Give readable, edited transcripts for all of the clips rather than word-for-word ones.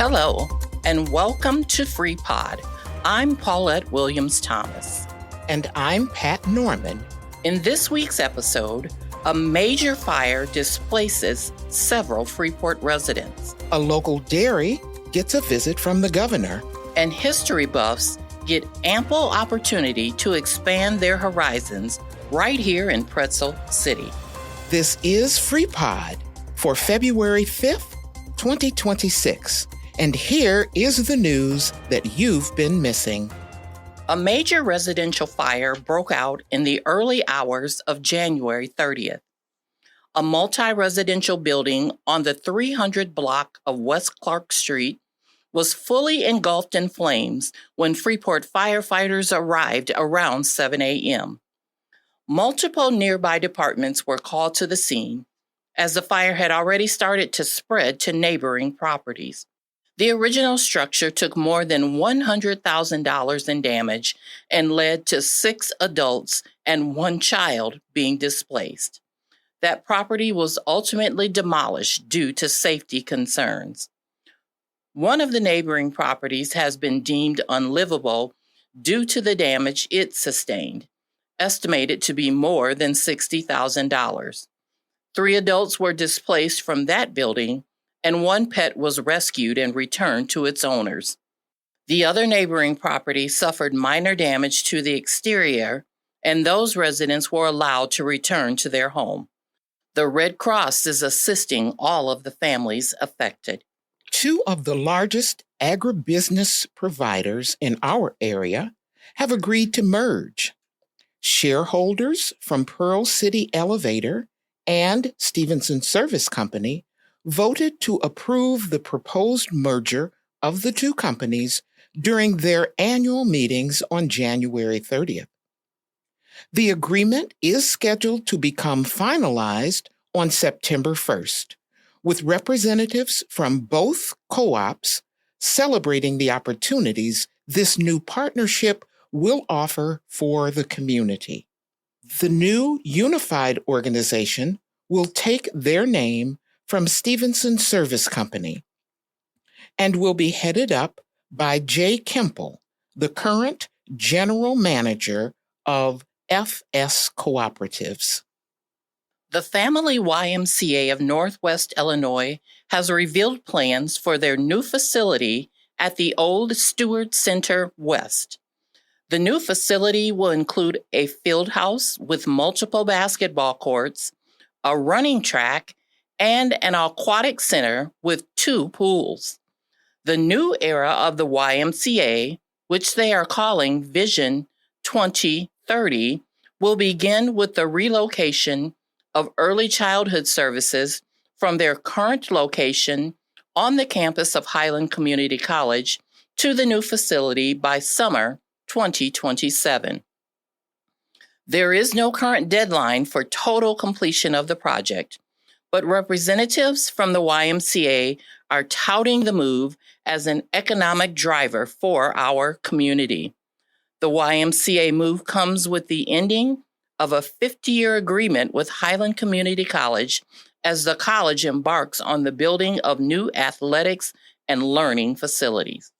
Hello, and welcome to FreePod. I'm Paulette Williams-Thomas. And I'm Pat Norman. In this week's episode, a major fire displaces several Freeport residents. A local dairy gets a visit from the governor. And history buffs get ample opportunity to expand their horizons right here in Pretzel City. This is FreePod for February 5th, 2026. And here is the news that you've been missing. A major residential fire broke out in the early hours of January 30th. A multi-residential building on the 300 block of West Clark Street was fully engulfed in flames when Freeport firefighters arrived around 7 a.m. Multiple nearby departments were called to the scene, as the fire had already started to spread to neighboring properties. The original structure took more than $100,000 in damage and led to 6 adults and 1 child being displaced. That property was ultimately demolished due to safety concerns. One of the neighboring properties has been deemed unlivable due to the damage it sustained, estimated to be more than $60,000. 3 adults were displaced from that building, and 1 pet was rescued and returned to its owners. The other neighboring property suffered minor damage to the exterior, and those residents were allowed to return to their home. The Red Cross is assisting all of the families affected. 2 of the largest agribusiness providers in our area have agreed to merge. Shareholders from Pearl City Elevator and Stephenson Service Company voted to approve the proposed merger of the 2 companies during their annual meetings on January 30th. The agreement is scheduled to become finalized on September 1st, with representatives from both co-ops celebrating the opportunities this new partnership will offer for the community. The new unified organization will take their name from Stephenson Service Company and will be headed up by Jay Kemple, the current general manager of FS Cooperatives. The Family YMCA of Northwest Illinois has revealed plans for their new facility at the old Stewart Center West. The new facility will include a field house with multiple basketball courts, a running track, and an aquatic center with 2 pools. The new era of the YMCA, which they are calling Vision 2030, will begin with the relocation of early childhood services from their current location on the campus of Highland Community College to the new facility by summer 2027. There is no current deadline for total completion of the project, but representatives from the YMCA are touting the move as an economic driver for our community. The YMCA move comes with the ending of a 50-year agreement with Highland Community College as the college embarks on the building of new athletics and learning facilities.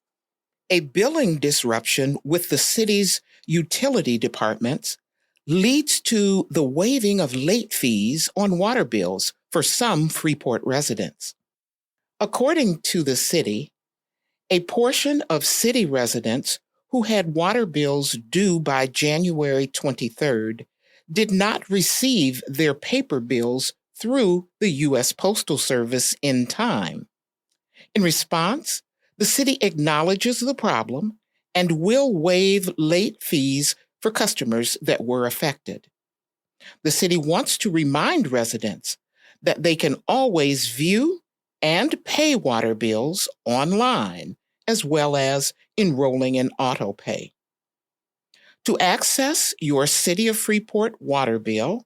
A billing disruption with the city's utility departments leads to the waiving of late fees on water bills for some Freeport residents. According to the city, a portion of city residents who had water bills due by January 23rd did not receive their paper bills through the U.S. Postal Service in time. In response, the city acknowledges the problem and will waive late fees for customers that were affected. The city wants to remind residents that they can always view and pay water bills online, as well as enrolling in auto pay. To access your City of Freeport water bill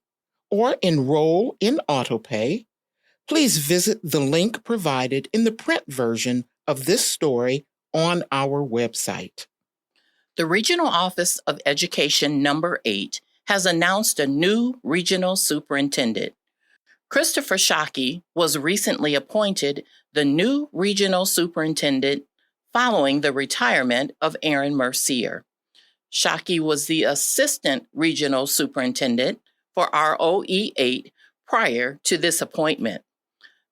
or enroll in auto pay, please visit the link provided in the print version of this story on our website. The Regional Office of Education Number 8 has announced a new regional superintendent. Christopher Shockey was recently appointed the new regional superintendent following the retirement of Aaron Mercier. Shockey was the assistant regional superintendent for ROE 8 prior to this appointment.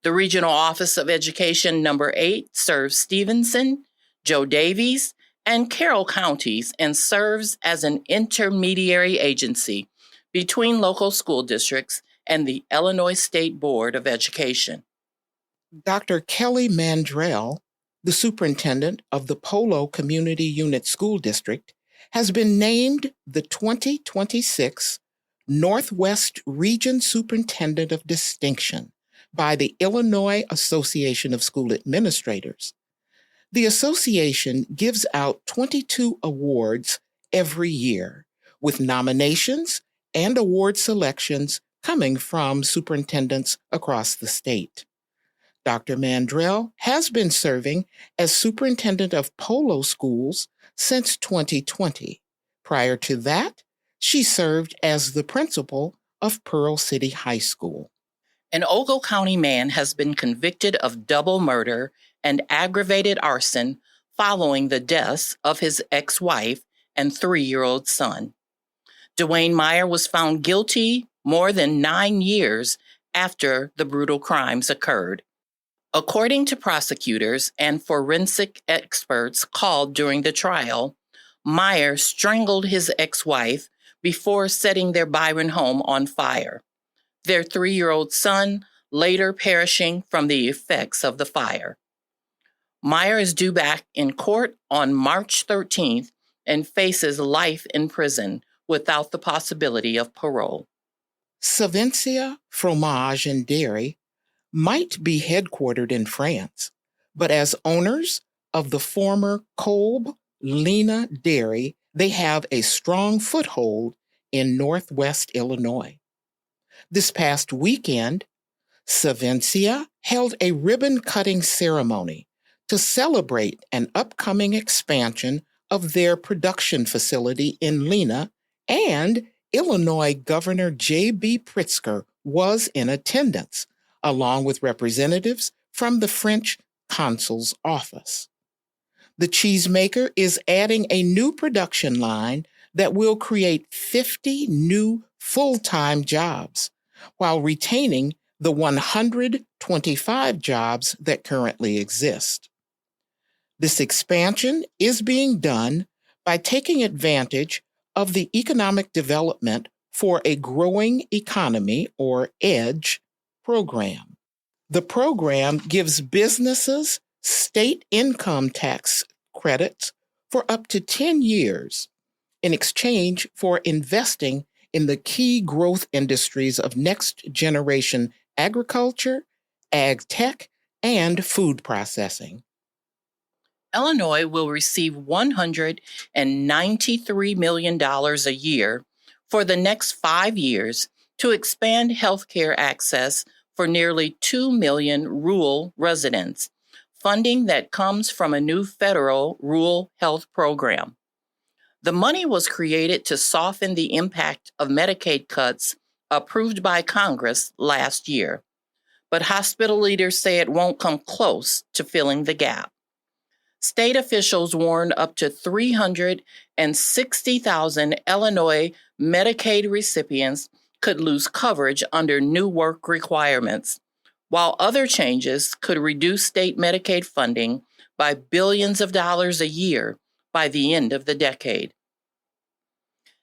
The Regional Office of Education number 8 serves Stephenson, Joe Davies, and Carroll counties and serves as an intermediary agency between local school districts and the Illinois State Board of Education. Dr. Kelly Mandrell, the superintendent of the Polo Community Unit School District, has been named the 2026 Northwest Region Superintendent of Distinction by the Illinois Association of School Administrators. The association gives out 22 awards every year, with nominations and award selections coming from superintendents across the state. Dr. Mandrell has been serving as superintendent of Polo schools since 2020. Prior to that, she served as the principal of Pearl City High School. An Ogle County man has been convicted of double murder and aggravated arson following the deaths of his ex-wife and 3-year-old son. Dwayne Meyer was found guilty more than 9 years after the brutal crimes occurred. According to prosecutors and forensic experts called during the trial, Meyer strangled his ex-wife before setting their Byron home on fire, their 3-year-old son later perishing from the effects of the fire. Meyer is due back in court on March 13th and faces life in prison without the possibility of parole. Savencia Fromage and Dairy might be headquartered in France, but as owners of the former Kolb Lena Dairy, they have a strong foothold in Northwest Illinois. This past weekend, Savencia held a ribbon-cutting ceremony to celebrate an upcoming expansion of their production facility in Lena, and Illinois Governor J.B. Pritzker was in attendance, along with representatives from the French consul's office. The cheesemaker is adding a new production line that will create 50 new full-time jobs, while retaining the 125 jobs that currently exist. This expansion is being done by taking advantage of the Economic Development for a Growing Economy, or EDGE, program. The program gives businesses state income tax credits for up to 10 years in exchange for investing in the key growth industries of next-generation agriculture, ag tech, and food processing. Illinois will receive $193 million a year for the next 5 years to expand healthcare access for nearly 2 million rural residents, funding that comes from a new federal rural health program. The money was created to soften the impact of Medicaid cuts approved by Congress last year, but hospital leaders say it won't come close to filling the gap. State officials warned up to 360,000 Illinois Medicaid recipients could lose coverage under new work requirements, while other changes could reduce state Medicaid funding by billions of dollars a year by the end of the decade.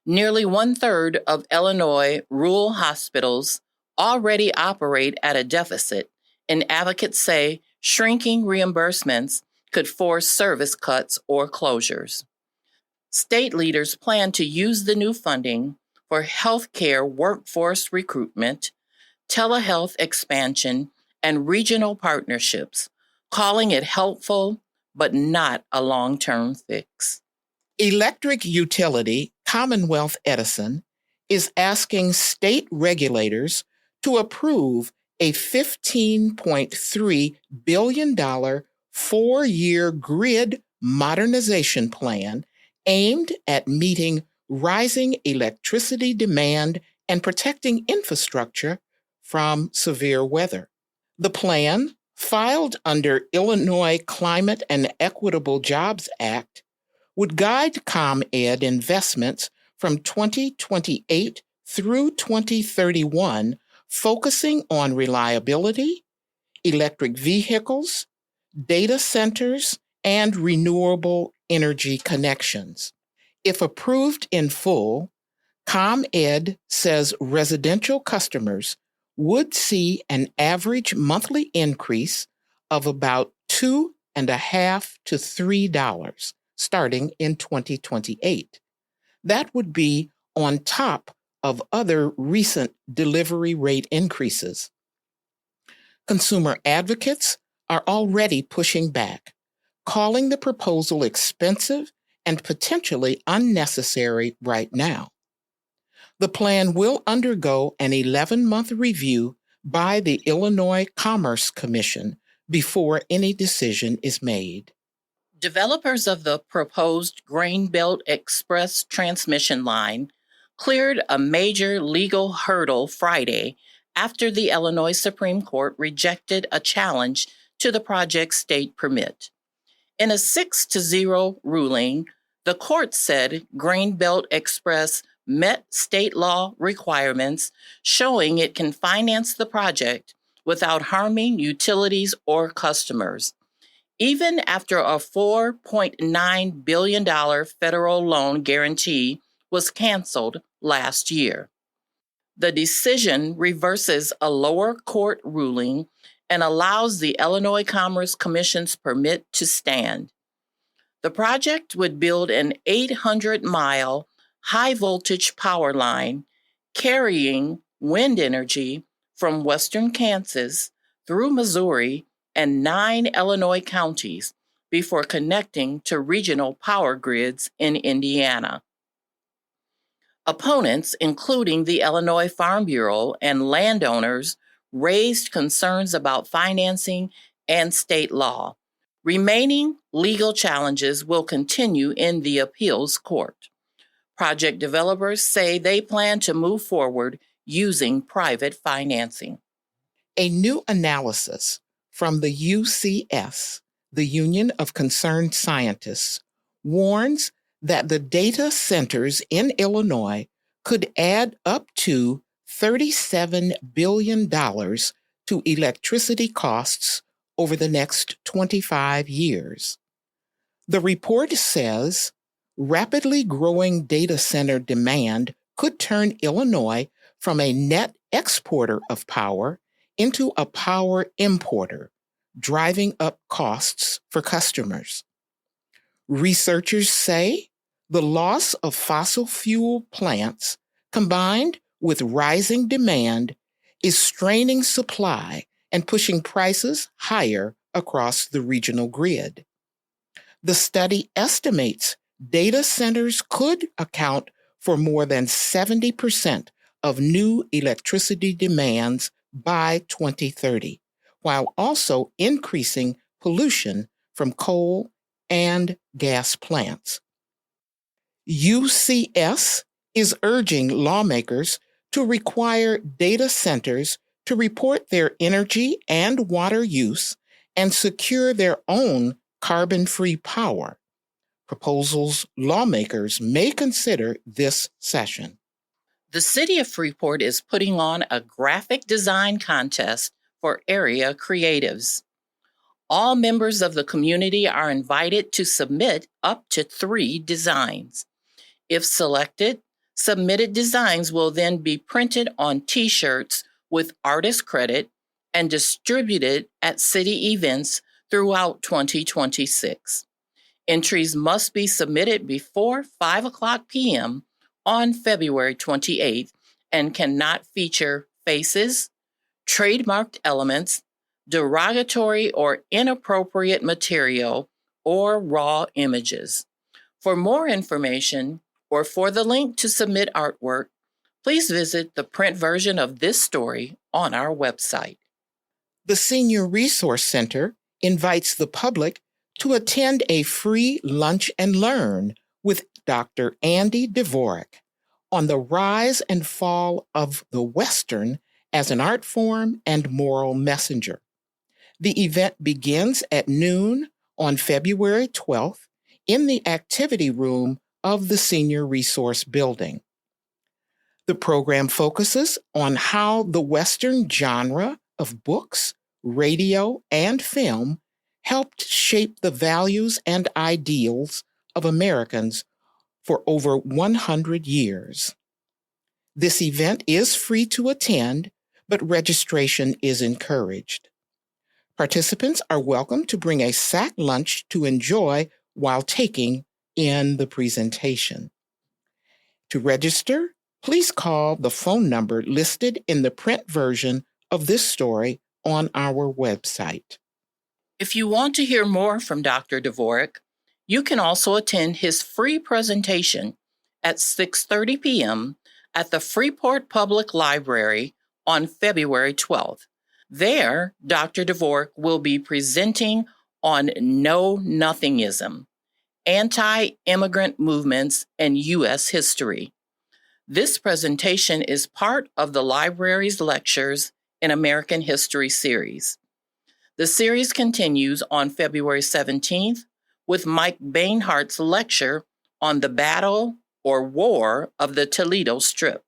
Nearly 1/3 of Illinois rural hospitals already operate at a deficit, and advocates say shrinking reimbursements could force service cuts or closures. State leaders plan to use the new funding for healthcare workforce recruitment, telehealth expansion, and regional partnerships, calling it helpful but not a long-term fix. Electric utility Commonwealth Edison is asking state regulators to approve a $15.3 billion 4-year grid modernization plan aimed at meeting rising electricity demand and protecting infrastructure from severe weather. The plan, filed under Illinois Climate and Equitable Jobs Act, would guide ComEd investments from 2028 through 2031, focusing on reliability, electric vehicles, data centers, and renewable energy connections. If approved in full, ComEd says residential customers would see an average monthly increase of about $2.50 to $3 starting in 2028. That would be on top of other recent delivery rate increases. Consumer advocates are already pushing back, calling the proposal expensive and potentially unnecessary right now. The plan will undergo an 11-month review by the Illinois Commerce Commission before any decision is made. Developers of the proposed Grain Belt Express transmission line cleared a major legal hurdle Friday after the Illinois Supreme Court rejected a challenge to the project's state permit. In a 6-0 ruling, the court said Grain Belt Express met state law requirements, showing it can finance the project without harming utilities or customers, even after a $4.9 billion federal loan guarantee was canceled last year. The decision reverses a lower court ruling and allows the Illinois Commerce Commission's permit to stand. The project would build an 800-mile high-voltage power line carrying wind energy from western Kansas through Missouri and 9 Illinois counties before connecting to regional power grids in Indiana. Opponents, including the Illinois Farm Bureau and landowners, raised concerns about financing and state law. Remaining legal challenges will continue in the appeals court. Project developers say they plan to move forward using private financing. A new analysis from the UCS, the Union of Concerned Scientists, warns that the data centers in Illinois could add up to $37 billion to electricity costs over the next 25 years. The report says rapidly growing data center demand could turn Illinois from a net exporter of power into a power importer, driving up costs for customers. Researchers say the loss of fossil fuel plants, combined with rising demand, is straining supply and pushing prices higher across the regional grid. The study estimates data centers could account for more than 70% of new electricity demands by 2030, while also increasing pollution from coal and gas plants. UCS is urging lawmakers to require data centers to report their energy and water use and secure their own carbon-free power. Proposals lawmakers may consider this session. The city of Freeport is putting on a graphic design contest for area creatives. All members of the community are invited to submit up to 3 designs. If selected, submitted designs will then be printed on T-shirts with artist credit and distributed at city events throughout 2026. Entries must be submitted before 5:00 p.m. on February 28th and cannot feature faces, trademarked elements, derogatory or inappropriate material, or raw images. For more information or for the link to submit artwork, please visit the print version of this story on our website. The Senior Resource Center invites the public to attend a free lunch and learn with Dr. Andy Dvorak on the rise and fall of the Western as an art form and moral messenger. The event begins at noon on February 12th in the activity room of the Senior Resource Building. The program focuses on how the Western genre of books, radio, and film helped shape the values and ideals of Americans for over 100 years. This event is free to attend, but registration is encouraged. Participants are welcome to bring a sack lunch to enjoy while taking in the presentation. To register, please call the phone number listed in the print version of this story on our website. If you want to hear more from Dr. Dvorak, you can also attend his free presentation at 6:30 p.m. at the Freeport Public Library on February 12th. There, Dr. Dvorak will be presenting on Know-Nothingism, anti-immigrant movements, and U.S. history. This presentation is part of the library's Lectures in American History series. The series continues on February 17th with Mike Bainhart's lecture on the Battle or War of the Toledo Strip.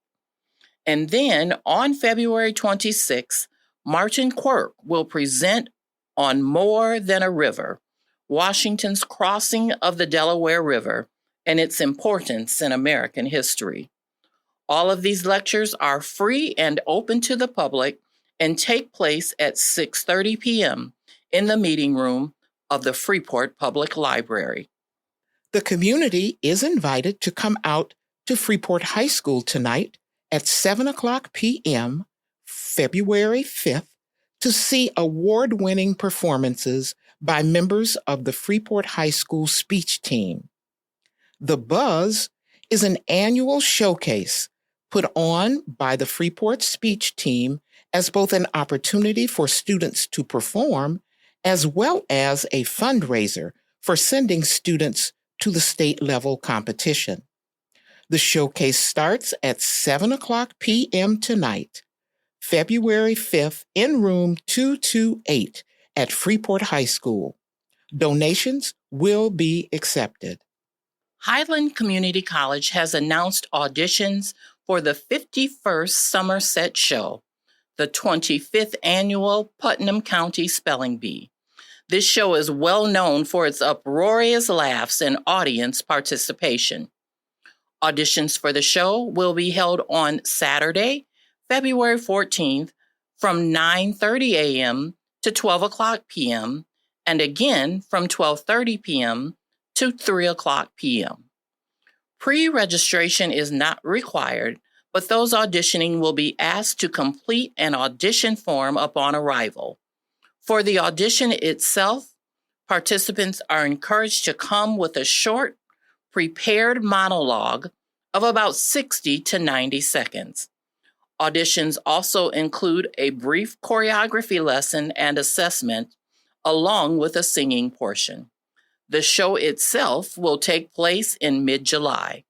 And then on February 26th, Martin Quirk will present on More Than a River, Washington's crossing of the Delaware River and its importance in American history. All of these lectures are free and open to the public and take place at 6:30 p.m. in the meeting room of the Freeport Public Library. The community is invited to come out to Freeport High School tonight at 7:00 p.m., February 5th, to see award-winning performances by members of the Freeport High School speech team. The Buzz is an annual showcase put on by the Freeport speech team as both an opportunity for students to perform as well as a fundraiser for sending students to the state-level competition. The showcase starts at 7:00 p.m. tonight, February 5th, in room 228 at Freeport High School. Donations will be accepted. Highland Community College has announced auditions for the 51st Somerset Show, the 25th annual Putnam County Spelling Bee. This show is well known for its uproarious laughs and audience participation. Auditions for the show will be held on Saturday, February 14th from 9:30 a.m. to 12:00 p.m. and again from 12:30 p.m. to 3:00 p.m. Pre-registration is not required, but those auditioning will be asked to complete an audition form upon arrival. For the audition itself, participants are encouraged to come with a short, prepared monologue of about 60 to 90 seconds. Auditions also include a brief choreography lesson and assessment, along with a singing portion. The show itself will take place in mid-July.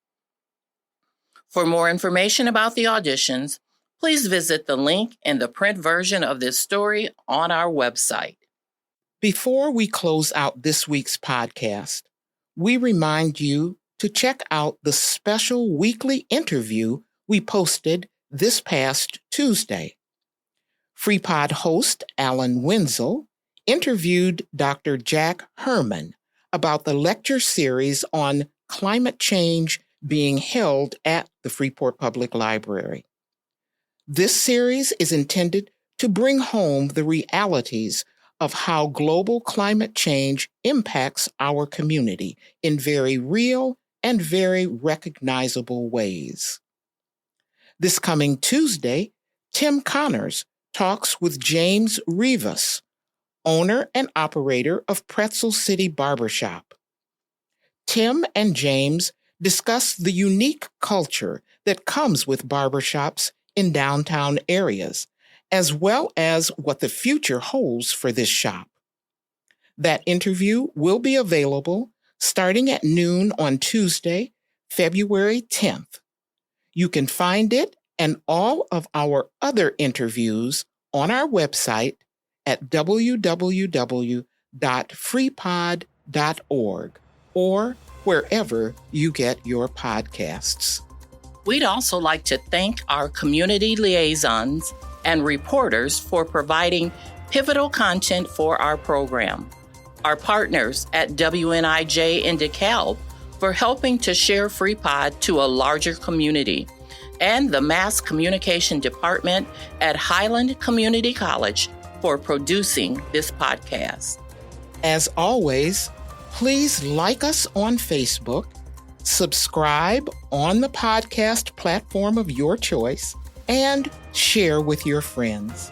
For more information about the auditions, please visit the link in the print version of this story on our website. Before we close out this week's podcast, we remind you to check out the special weekly interview we posted this past Tuesday. FreePod host Alan Wenzel interviewed Dr. Jack Herman about the lecture series on climate change being held at the Freeport Public Library. This series is intended to bring home the realities of how global climate change impacts our community in very real and very recognizable ways. This coming Tuesday, Tim Connors talks with James Rivas, owner and operator of Pretzel City Barbershop. Tim and James discuss the unique culture that comes with barbershops in downtown areas, as well as what the future holds for this shop. That interview will be available starting at noon on Tuesday, February 10th. You can find it and all of our other interviews on our website at www.freepod.org or wherever you get your podcasts. We'd also like to thank our community liaisons and reporters for providing pivotal content for our program, our partners at WNIJ in DeKalb for helping to share FreePod to a larger community, and the Mass Communication Department at Highland Community College for producing this podcast. As always, please like us on Facebook, subscribe on the podcast platform of your choice, and share with your friends.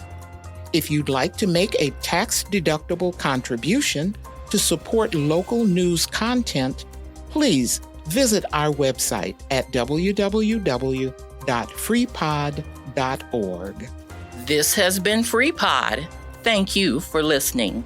If you'd like to make a tax-deductible contribution to support local news content, please visit our website at www.freepod.org. This has been FreePod. Thank you for listening.